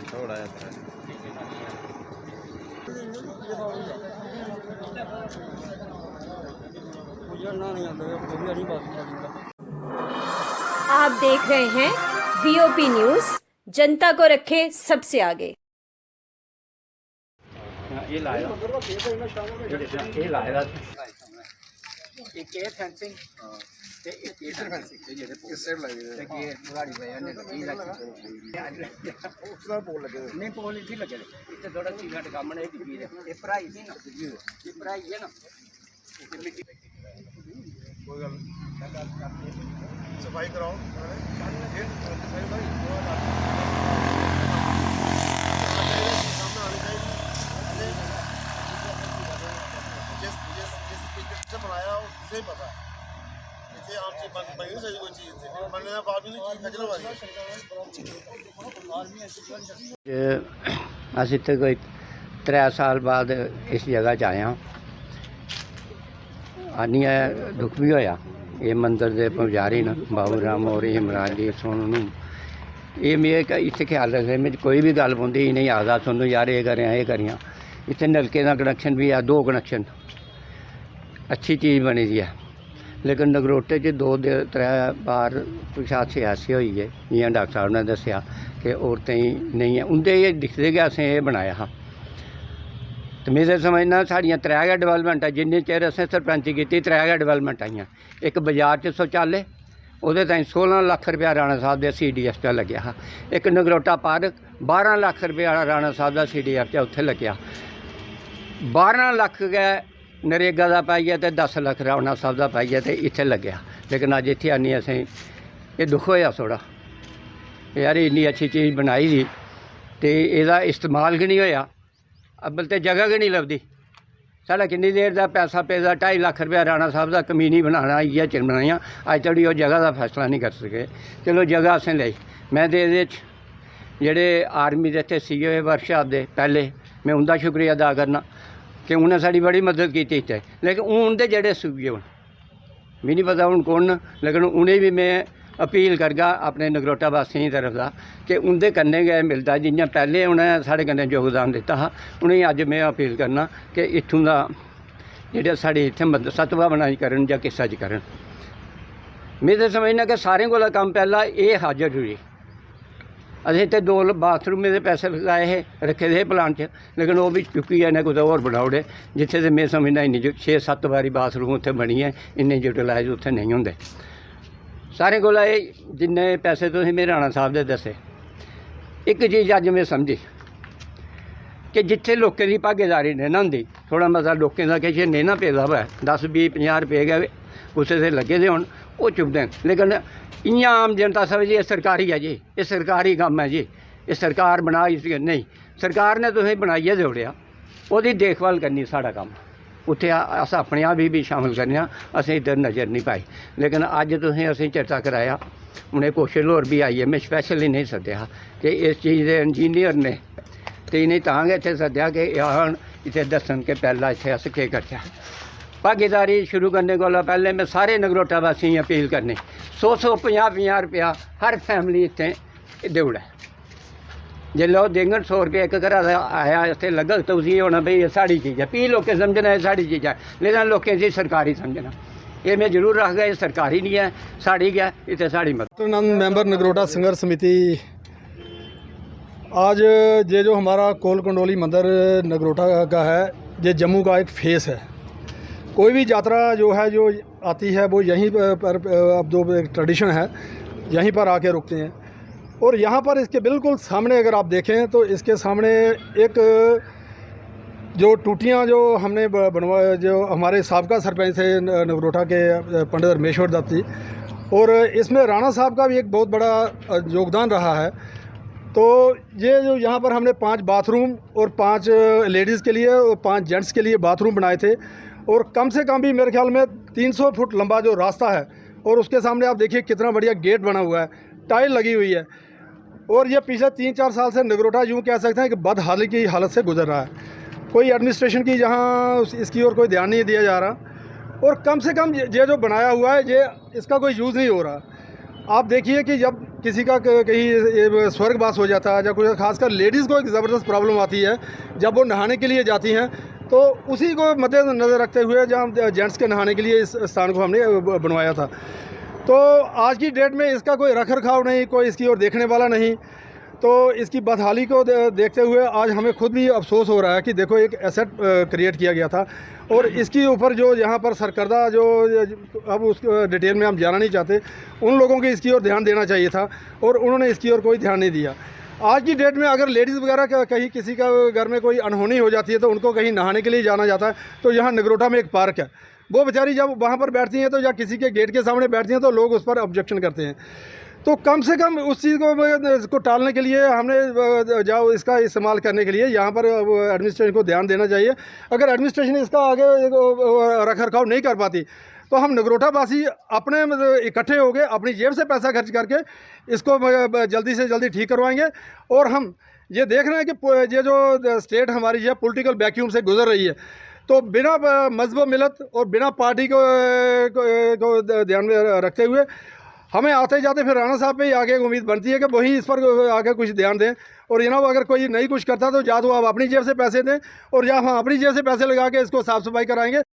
थोड़ा आप देख रहे हैं वीओपी न्यूज, जनता को रखे सबसे आगे। ये लाया ये लाया एक ये फेंसिंग ते एक ये फेंसिंग ते जेडे इस साइड लगे ते ये गाड़ी पे ने लगी लगी उसका पोल लगे नहीं पोल इसी लगे इथे थोड़ा चीज़ का काम नहीं दिखी है ये प्राइस ही ना ये प्राइस है ना कोई गल सफाई कराओ सही भाई जिस बनाया उसे पता इतने आम चीज बन नहीं सही कोई चीज थी बनने के बाद भी चीज खजल वाली अस इतने कोई 3 साल बाद इस जगह च आया आनिया दुख भी होया। ये मंदिर के पुजारी न बाबू राम और इमरान जी सुन ये मेरे इतने ख्याल रखते मैं कोई भी गल पौंदी इन्हें आखदा सुनो यार ये करियां इतने नलके का कनैक्शन भी है 2 कनैक्शन अच्छी चीज़ बनी दी है। लेकिन नगरोटे च 2-3 बार कुछ हादसे ऐसे हुई है जियां डॉक्टर साहब ने दसिया कि औरतें नहीं है उंदे ये दिखते गै असें ये बनाया हा। तो मेरे समझना साड़ियां 3 गै डिवेलपमेंट है जिन्ने चिर असें सरपंची की 3 गै डिवेलपमेंट आईयां। एक बाजार च शौचालय ਉਹਦੇ ताईं 16 लाख रुपया राणा साहब के CDF च लग्या हा। एक नगरोटा पार्क 12 लाख रुपया राणा साहब का CDF च उत्थे लग्या। 12 लाख गै नरेगा का पाइए तो 10 लाख राणा साहब का पाइए तो इत्थे लग्या। लेकिन अज इत्थे आनी असें ये दुख होया थोड़ा यार इन्नी अच्छी चीज़ बनाई दी तो इसका इस्तेमाल गै नहीं होया। अब्बल तो जगह गै नहीं लभदी। साढ़ा किन्नी देर का पैसा पेदा 2.5 लाख रुपया राणा साहब का कमीनी बनाना इयै चिन बनाइया अज तोड़ी वो जगह का फैसला नहीं कर सके। चलो जगह असें ली मैं तो ये जेडे आर्मी के इतने COA वर्कशाप के पहले मैं उनका शुक्रिया अदा करना कि उन्हें साड़ी बड़ी मदद की इतने। लेकिन हूँ उनके जेडे सूबे हूँ भी नहीं पता हूँ कौन लेकिन उन्हें भी मैं अपील करगा अपने नगरोटा वासियों की तरफ का कि उनके कन्नै गै मिलता जियां पहले उन्हें साढ़े कन्नै योगदान दिता हा उन्हें अज मैं अपील करना कि इत्थों का जेह्ड़ा साढ़े इत्थें सतवा बनाई करन जां किसा च करन। मैं तो समझना कि सारें कोला कम्म पहला ये हा जरूरी। असें इत्थे 2 बाथरूम दे पैसे लगाए हे रखे दे प्लान च लेकिन वो भी चुक्की इन्हें कुतै होर बनाई ओड़े जिथे ते मैं समझना इन्नी 6-7 बारी बाथरूम उत्थे बनी है इन्ने यूटिलाइज उत्थे नहीं होंदे। सारे कोला जिन्ने पैसे तुसीं मेरे राणा साहब दे दसे एक चीज़ अज मैं समझी कि जिथे लोकें की भागीदारी नहीं ना होंदी थोड़ा मता लोकें का किश नहीं ना पेदा होवे 10-20-50 रुपये गै कुसै दे लगे दे होन वो चुभदे न। लेकिन इ'यां आम जनता समझी ये सरकारी है जी ये सरकारी कम्म है जी ये सरकार बनाई नहीं सरकार ने तुसें बनाइए देई ओड़ेआ ओहदी देखभाल करनी साढ़ा कम्म उत्थे अस अपने आप भी शामिल करने असें इधर नज़र नहीं पाई। लेकिन अज तुसें असें चर्चा कराया उन्हें क्वेश्चन होर भी आई है मैं स्पैशली नहीं सद्देआ कि इस चीज़ के इंजीनियर ने तो इन्हें तां गै इत्थे सद्देआ कि आन इत्थे दस्सन कि पहला इत्थे अस केह् करचै। भागीदारी शुरू करने कोला पहले मैं सारे नगरोटा वासियों की अपील करनी 100-50 रुपया हर फैमिली इत्थे देई ओड़े जिसलै वो देङन 100 रुपया एक घरा दा आया इत्थे लगग तो उसी होना भाई ये साढ़ी चीज़ है भी लोकें समझना ये साढ़ी चीज़ है लेकिन लोकें इसी सरकारी समझना ये मैं जरूर रखगा ये सरकारी नहीं है साड़ी गै इतने साड़ी मत मेंबर नगरोटा संघर्ष समिति। आज ये जो हमारा कोल कंडोली मंदिर नगरोटा का है ये जम्मू का एक फेस है। कोई भी यात्रा जो है जो आती है वो यहीं पर अब जो ट्रेडिशन है यहीं पर आके रुकते हैं और यहाँ पर इसके बिल्कुल सामने अगर आप देखें तो इसके सामने एक जो टूटियाँ जो हमने बनवाया जो हमारे साबका सरपंच थे नगरोटा के पंडित रमेश्वर दत्त जी और इसमें राणा साहब का भी एक बहुत बड़ा योगदान रहा है। तो ये जो यहाँ पर हमने 5 बाथरूम और 5 लेडीज़ के लिए और 5 जेंट्स के लिए बाथरूम बनाए थे और कम से कम भी मेरे ख्याल में 300 फुट लंबा जो रास्ता है और उसके सामने आप देखिए कितना बढ़िया गेट बना हुआ है। टाइल लगी हुई है। और ये पिछले 3-4 साल से नगरोटा यूँ कह सकते हैं कि बदहाली की हालत से गुजर रहा है। कोई एडमिनिस्ट्रेशन की जहाँ इसकी ओर कोई ध्यान नहीं दिया जा रहा, और कम से कम ये जो बनाया हुआ है ये इसका कोई यूज़ नहीं हो रहा। आप देखिए कि जब किसी का कहीं स्वर्गवास हो जाता है, या कोई खासकर लेडीज़ को एक ज़बरदस्त प्रॉब्लम आती है जब वो नहाने के लिए जाती हैं, तो उसी को मद्देनज़र रखते हुए जहाँ जेंट्स के नहाने के लिए इस स्थान को हमने बनवाया था। तो आज की डेट में इसका कोई रख रखाव नहीं, कोई इसकी ओर देखने वाला नहीं। तो इसकी बदहाली को देखते हुए आज हमें खुद भी अफसोस हो रहा है कि देखो एक एसेट क्रिएट किया गया था, और इसके ऊपर जो यहाँ पर सरकर्दा जो अब उस डिटेल में हम जाना नहीं चाहते, उन लोगों को इसकी ओर ध्यान देना चाहिए था, और उन्होंने इसकी ओर कोई ध्यान नहीं दिया। आज की डेट में अगर लेडीज़ वगैरह कहीं किसी का घर में कोई अनहोनी हो जाती है तो उनको कहीं नहाने के लिए जाना जाता है, तो यहाँ नगरोटा में एक पार्क है, वो बेचारी जब वहाँ पर बैठती हैं तो या किसी के गेट के सामने बैठती हैं तो लोग उस पर ऑब्जेक्शन करते हैं। तो कम से कम उस चीज़ को टालने के लिए हमने जाओ इसका इस्तेमाल करने के लिए यहाँ पर एडमिनिस्ट्रेशन को ध्यान देना चाहिए। अगर एडमिनिस्ट्रेशन इसका आगे रख रखाव नहीं कर पाती तो हम नगरोटा वासी अपने इकट्ठे हो गए अपनी जेब से पैसा खर्च करके इसको जल्दी से जल्दी ठीक करवाएंगे। और हम ये देख रहे हैं कि ये जो स्टेट हमारी है पॉलिटिकल वैक्यूम से गुजर रही है, तो बिना मजहब मिलत और बिना पार्टी को ध्यान में रखते हुए हमें आते जाते फिर राणा साहब पे ही आगे उम्मीद बनती है कि वही इस पर आगे कुछ ध्यान दें। और जनाब अगर कोई नहीं कुछ करता तो या तो आप अपनी जेब से पैसे दें, और या हम अपनी जेब से पैसे लगा के इसको साफ़ सफाई कराएंगे।